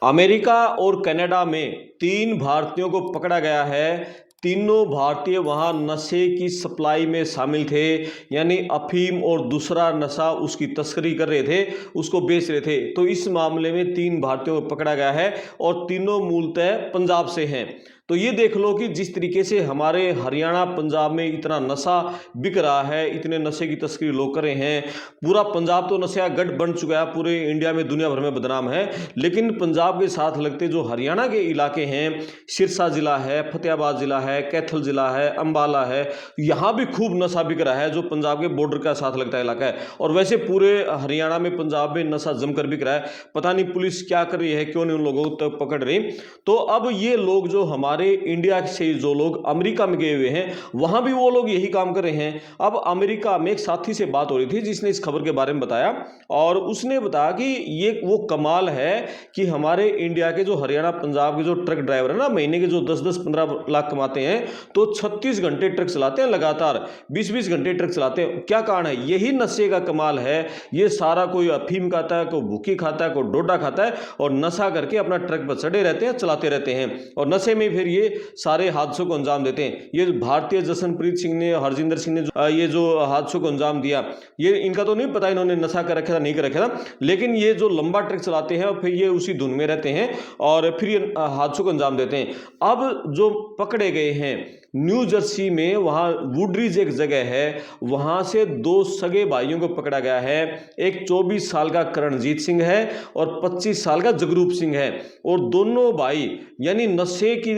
America और Canada में 3 भारतीयों को पकड़ा गया है। तीनों भारतीय वहां नशे की सप्लाई में शामिल थे, यानी अफीम और दूसरा नशा उसकी तस्करी कर रहे थे, उसको बेच रहे थे। तो इस मामले में 3 भारतीयों को पकड़ा गया है और तीनों मूलतः पंजाब से हैं। तो ये देख लो कि जिस तरीके से हमारे हरियाणा पंजाब में इतना नशा बिक रहा है, इतने नशे की तस्करी लोग कर रहे हैं। पूरा पंजाब तो नशा गढ़ बन चुका है, पूरे इंडिया में दुनिया भर में बदनाम है। लेकिन पंजाब के साथ लगते जो हरियाणा के इलाके हैं, सिरसा जिला है, फतेहाबाद जिला है, कैथल जिला है, अंबाला है, यहाँ भी खूब नशा बिक रहा है, जो पंजाब के बॉर्डर का साथ लगता इलाका है। और वैसे पूरे हरियाणा में पंजाब में नशा जमकर बिक रहा है। पता नहीं पुलिस क्या कर रही है, क्यों नहीं उन लोगों को तक पकड़ रही। तो अब ये लोग जो हमारे इंडिया से जो लोग अमेरिका में गए हुए हैं, वहां भी वो लोग यही काम कर रहे हैं। अब अमेरिका में एक साथी से बात हो रही थी जिसने इस खबर के बारे में बताया, और उसने बताया कि ये वो कमाल है कि हमारे इंडिया के जो हरियाणा पंजाब के जो ट्रक ड्राइवर है ना, महीने के जो 10-10 15 लाख कमाते हैं, तो 36 घंटे ट्रक चलाते हैं, लगातार 20-20 घंटे ट्रक चलाते हैं। क्या कारण है? यही नशे का कमाल है। ये सारा कोई अफीम खाता है, कोई भूखी खाता है, कोई डोडा खाता है, और नशा करके अपना ट्रक पर चढ़े रहते हैं, चलाते रहते हैं, और नशे में फिर ये सारे हादसों को अंजाम देते हैं। ये भारतीय जसनप्रीत सिंह ने, हरजिंदर सिंह ने ये जो हादसों को अंजाम दिया, ये इनका तो नहीं पता इन्होंने नशा कर रखा था नहीं कर रखा था, लेकिन ये जो लंबा ट्रक चलाते हैं और फिर ये उसी धुन में रहते हैं और फिर ये हादसों को अंजाम देते हैं। अब जो पकड़े गए हैं न्यू जर्सी में, वहां वुडरीज एक जगह है, वहां से 2 सगे भाइयों को पकड़ा गया है। एक 24 साल का करणजीत सिंह है और 25 साल का जगरूप सिंह है, और दोनों भाई यानी नशे की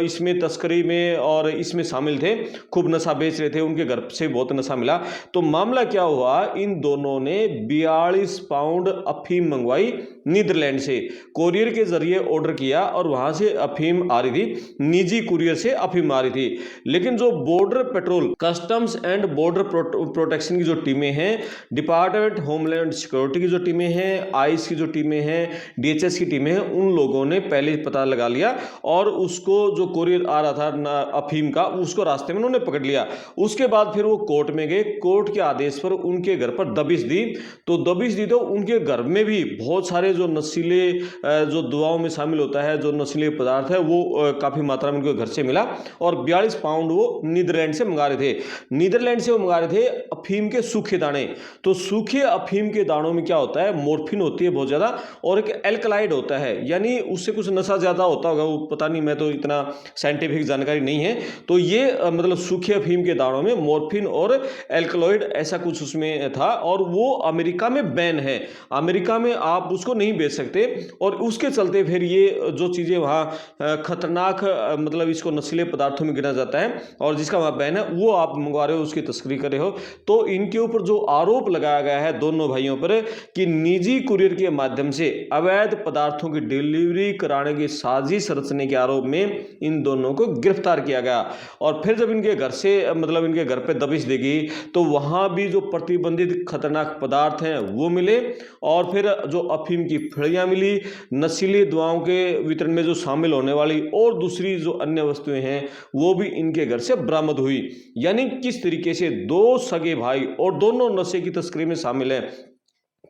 इसमें तस्करी में और इसमें शामिल थे, खूब नशा बेच रहे थे, उनके घर से बहुत नशा मिला। तो मामला क्या हुआ, इन दोनों ने 42 पाउंड अफीम मंगवाई नीदरलैंड से, कोरियर के जरिए ऑर्डर किया, और वहां से अफीम आ रही थी, निजी कुरियर से अफीम आ रही थी। लेकिन जो border patrol, customs and border protection की जो टीमें हैं, डिपार्टमेंट होमलैंड सिक्योरिटी की जो टीमें हैं, आईस की जो टीमें हैं, डीएचएस की टीमें हैं, उन लोगों ने पहले पता लगा लिया और उसको जो कोरियर आ रहा था अफीम का, उसको रास्ते में उन्होंने पकड़ लिया। उसके बाद फिर वो कोर्ट में गए, कोर्ट के आदेश पर उनके घर पर दबिश दी। तो दबिश दी तो उनके घर में भी बहुत सारे जो नशीले जो दवाओं में शामिल होता है, जो नशीले पदार्थ है, वो काफी मात्रा में उनके घर से मिला, और 42 पाउंड वो नीदरलैंड से मंगा रहे थे। नीदरलैंड से वो मंगा रहे थे अफीम के सूखे दाने। तो सूखे अफीम के दानों में क्या होता है, मोर्फिन होती है बहुत ज्यादा, और एक एल्कलाइड होता है, यानी उससे कुछ नशा ज्यादा होता होगा, वो पता नहीं, मैं तो इतना साइंटिफिक जानकारी नहीं है। तो ये मतलब सूखे अफीम के दानों में मोर्फिन और एल्कलॉइड ऐसा कुछ उसमें था, और वो अमेरिका में बैन है, अमेरिका में आप उसको नहीं बेच सकते। और उसके चलते फिर ये जो चीजें वहां खतरनाक मतलब इसको नशीले पदार्थों में गिना जाता है, और जिसका वहां बैन है, वो आप मंगवा रहे हो, उसकी तस्करी कर रहे हो। तो इनके ऊपर जो आरोप लगाया गया है दोनों भाइयों पर, कि निजी कुरियर के माध्यम से अवैध पदार्थों की डिलीवरी कराने की साजिश रचने के आरोप में इन दोनों को गिरफ्तार किया गया। और फिर जब इनके घर से मतलब इनके घर पे दबिश देगी, तो वहां भी जो प्रतिबंधित खतरनाक पदार्थ हैं वो मिले, और फिर जो अफीम की फड़ियां मिली, नशीली दवाओं के वितरण में जो शामिल होने वाली और दूसरी जो अन्य वस्तुएं हैं, वो भी इनके घर से बरामद हुई। यानी किस तरीके से 2 सगे भाई और दोनों नशे की तस्करी में शामिल हैं।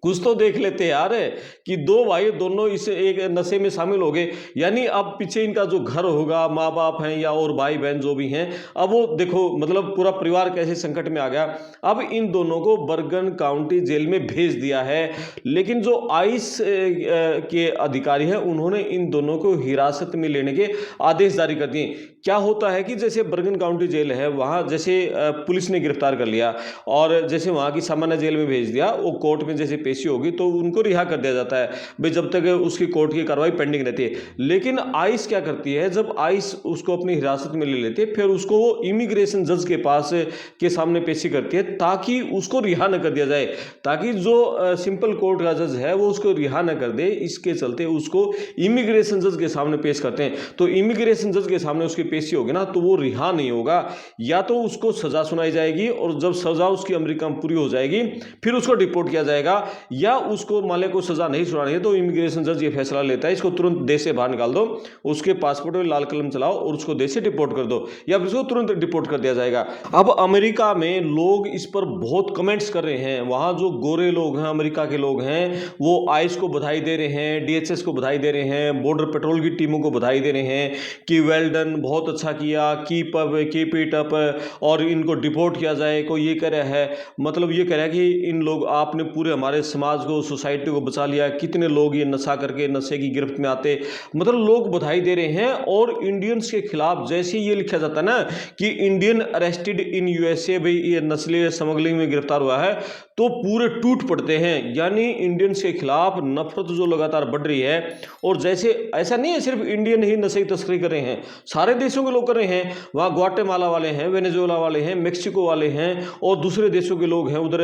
कुछ तो देख लेते यार, कि 2 भाई दोनों इस एक नशे में शामिल हो गए, यानी अब पीछे इनका जो घर होगा, माँ बाप हैं या और भाई बहन जो भी हैं, अब वो देखो मतलब पूरा परिवार कैसे संकट में आ गया। अब इन दोनों को बर्गन काउंटी जेल में भेज दिया है, लेकिन जो आइस के अधिकारी हैं, उन्होंने इन दोनों को हिरासत में लेने के आदेश जारी कर दिए। क्या होता है कि जैसे बर्गन काउंटी जेल है, वहां जैसे पुलिस ने गिरफ्तार कर लिया, और जैसे वहां की सामान्य जेल में भेज दिया, वो कोर्ट में जैसे पेशी होगी तो उनको रिहा कर दिया जाता है भाई, जब तक उसकी कोर्ट की कार्रवाई पेंडिंग रहती है। लेकिन आइस क्या करती है, जब आइस उसको अपनी हिरासत में ले लेती है, फिर उसको वो इमिग्रेशन जज के पास के सामने पेशी करती है, ताकि उसको रिहा न कर दिया जाए, ताकि जो सिंपल कोर्ट का जज है वो उसको रिहा न कर दे। इसके चलते उसको इमिग्रेशन जज के सामने पेश करते हैं। तो इमिग्रेशन जज के सामने उसकी पेशी होगी ना, तो वो रिहा नहीं होगा, या तो उसको सजा सुनाई जाएगी, और जब सजा उसकी अमेरिका में पूरी हो जाएगी, फिर उसको डिपोर्ट किया जाएगा, या उसको मान लो कोई सजा नहीं छुड़ानी है तो इमिग्रेशन जज ये फैसला लेता है इसको तुरंत देश से बाहर निकाल दो, उसके पासपोर्ट में लाल कलम चलाओ और उसको देश से डिपोर्ट कर दो या फिर उसको तुरंत डिपोर्ट कर दिया जाएगा। अब अमेरिका में लोग इस पर बहुत कमेंट्स कर रहे हैं। वहां जो गोरे लोग हैं, अमेरिका के लोग हैं, वो आइस को बधाई दे रहे हैं, डीएचएस को बधाई दे रहे हैं, बॉर्डर पेट्रोल की टीमों को बधाई दे रहे हैं कि वेल डन, बहुत अच्छा किया, कीप इट अप, और इनको डिपोर्ट किया जाए। कोई ये कह रहा है, मतलब ये कह रहा है कि इन लोग, आपने पूरे हमारे समाज को, सोसाइटी को बचा लिया, कितने लोग ये नशा करके नशे की गिरफ्त में आते, मतलब लोग बधाई दे रहे हैं। और इंडियंस के खिलाफ जैसे ये लिखा जाता है ना कि इंडियन अरेस्टेड इन यूएसए, भाई ये नस्लीय स्मगलिंग में गिरफ्तार हुआ है, तो पूरे टूट पड़ते हैं। यानी इंडियंस के खिलाफ नफरत जो लगातार बढ़ रही है। और जैसे ऐसा नहीं है सिर्फ इंडियन ही नशे की तस्करी कर रहे हैं, सारे देशों के लोग कर रहे हैं। वहाँ ग्वाटेमाला वाले हैं, वेनेजुएला वाले हैं, मेक्सिको वाले हैं और दूसरे देशों के लोग हैं, उधर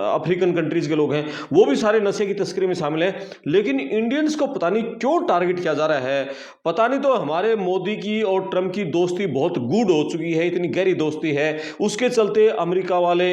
अफ्रीकन कंट्रीज के लोग हैं, वो भी सारे नशे की तस्करी में शामिल हैं। लेकिन इंडियंस को पता नहीं क्यों टारगेट किया जा रहा है, पता नहीं। तो हमारे मोदी की और ट्रंप की दोस्ती बहुत गूढ़ हो चुकी है, इतनी गहरी दोस्ती है, उसके चलते अमेरिका वाले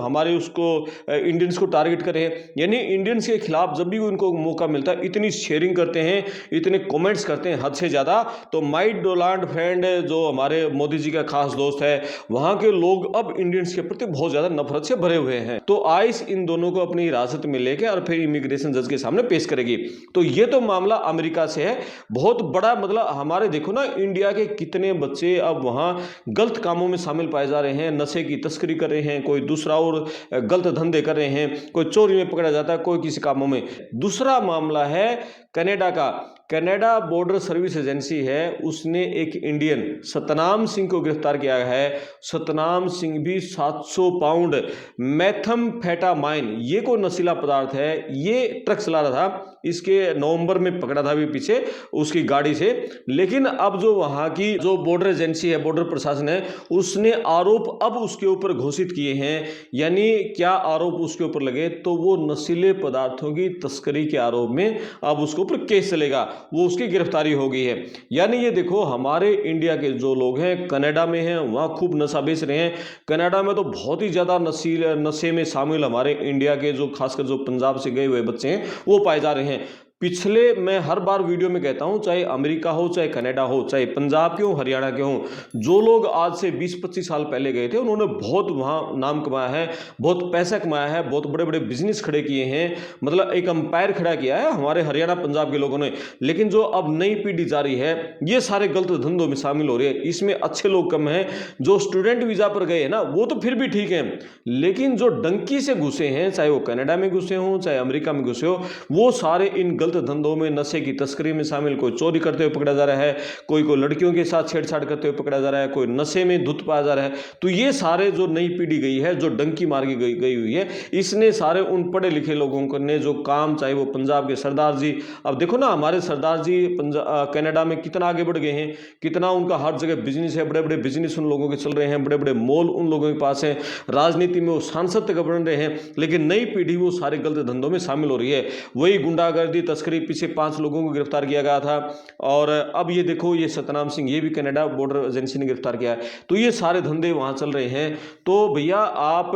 हमारे उसको इंडियंस को टारगेट करें। यानी इंडियंस के खिलाफ जब भी उनको मौका मिलता है इतनी शेयरिंग करते हैं, इतने कमेंट्स करते हैं हद से ज़्यादा। तो माय डोनाल्ड फ्रेंड जो हमारे मोदी जी का खास दोस्त है, वहाँ के लोग अब इंडियंस के प्रति बहुत ज़्यादा नफरत से भरे हुए हैं। तो आइस इन दोनों को अपनी हिरासत में लेके और फिर इमिग्रेशन जज के सामने पेश करेगी। तो ये तो मामला अमेरिका से है, बहुत बड़ा। मतलब हमारे देखो ना, इंडिया के कितने बच्चे अब वहाँ गलत कामों में शामिल पाए जा रहे हैं, नशे की तस्करी कर रहे हैं, कोई दूसरा और गलत धंधे कर रहे हैं, कोई चोरी में पकड़ा जाता है, कोई किसी कामों में। दूसरा मामला है कनाडा का। कनाडा बॉर्डर सर्विस एजेंसी है, उसने एक इंडियन सतनाम सिंह को गिरफ्तार किया है। सतनाम सिंह भी 700 पाउंड मेथाम्फेटामाइन, ये कोई नशीला पदार्थ है, ये ट्रक चला रहा था। इसके नवंबर में पकड़ा था भी पीछे उसकी गाड़ी से। लेकिन अब जो वहां की जो बॉर्डर एजेंसी है, बॉर्डर प्रशासन है, उसने आरोप अब उसके ऊपर घोषित किए हैं। यानी क्या आरोप उसके ऊपर लगे, तो वो नशीले पदार्थों की तस्करी के आरोप में अब उसके ऊपर केस चलेगा, वो उसकी गिरफ्तारी हो गई है। यानी ये देखो, हमारे इंडिया के जो लोग हैं कनाडा में हैं, वहाँ खूब नशा बेच रहे हैं। कनाडा में तो बहुत ही ज़्यादा नशे में शामिल हमारे इंडिया के जो खासकर जो पंजाब से गए हुए बच्चे हैं वो पाए जा रहे हैं। पिछले, मैं हर बार वीडियो में कहता हूं, चाहे अमेरिका हो, चाहे कनाडा हो, चाहे पंजाब के हो, हरियाणा के हो, जो लोग आज से 20-25 साल पहले गए थे उन्होंने बहुत वहां नाम कमाया है, बहुत पैसा कमाया है, बहुत बड़े बड़े बिजनेस खड़े किए हैं, मतलब एक अंपायर खड़ा किया है हमारे हरियाणा पंजाब के लोगों ने। लेकिन जो अब नई पीढ़ी जा रही है, ये सारे गलत धंधों में शामिल हो रही है। इसमें अच्छे लोग कम हैं। जो स्टूडेंट वीजा पर गए हैं ना, वो तो फिर भी ठीक है, लेकिन जो डंकी से घुसे हैं, चाहे वो कनाडा में घुसे हों, चाहे अमेरिका में घुसे हो, वो सारे इन गलत धंधों में, नशे की तस्करी में शामिल। कोई चोरी करते हुए पकड़ा जा रहा है, कोई लड़कियों के साथ छेड़छाड़ करते हुए पकड़ा जा रहा है, कोई नशे में धुत पाया जा रहा है। तो ये सारे जो नई पीढ़ी गई है, जो डंकी मार के गई हुई है, इसने सारे उन पढ़े लिखे लोगों ने जो काम, चाहे वो पंजाब के सरदार जी, अब देखो ना हमारे सरदार जी कनाडा में कितना आगे बढ़ गए हैं, कितना उनका हर जगह बिजनेस है, बड़े बड़े बिजनेस उन लोगों के चल रहे हैं, बड़े बड़े मॉल उन लोगों के पास है, राजनीति में वो सांसद तक बन रहे हैं। लेकिन नई पीढ़ी वो सारे गलत धंधों में शामिल हो रही है। वही गुंडागर्दी, तस्करी, पीछे 5 लोगों को गिरफ्तार किया गया था। और अब ये देखो, ये सतनाम सिंह, ये भी कनाडा बॉर्डर एजेंसी ने गिरफ्तार किया है। तो ये सारे धंधे वहां चल रहे हैं। तो भैया, आप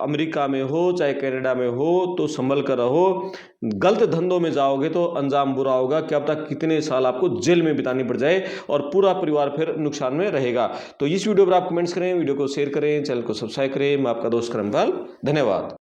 अमेरिका में हो चाहे कनाडा में हो, तो संभल कर रहो। गलत धंधों में जाओगे तो अंजाम बुरा होगा, क्या पता कितने साल आपको जेल में बितानी पड़ जाए और पूरा परिवार फिर नुकसान में रहेगा। तो इस वीडियो पर आप कमेंट्स करें, वीडियो को शेयर करें, चैनल को सब्सक्राइब करें। मैं आपका दोस्त करमपाल, धन्यवाद।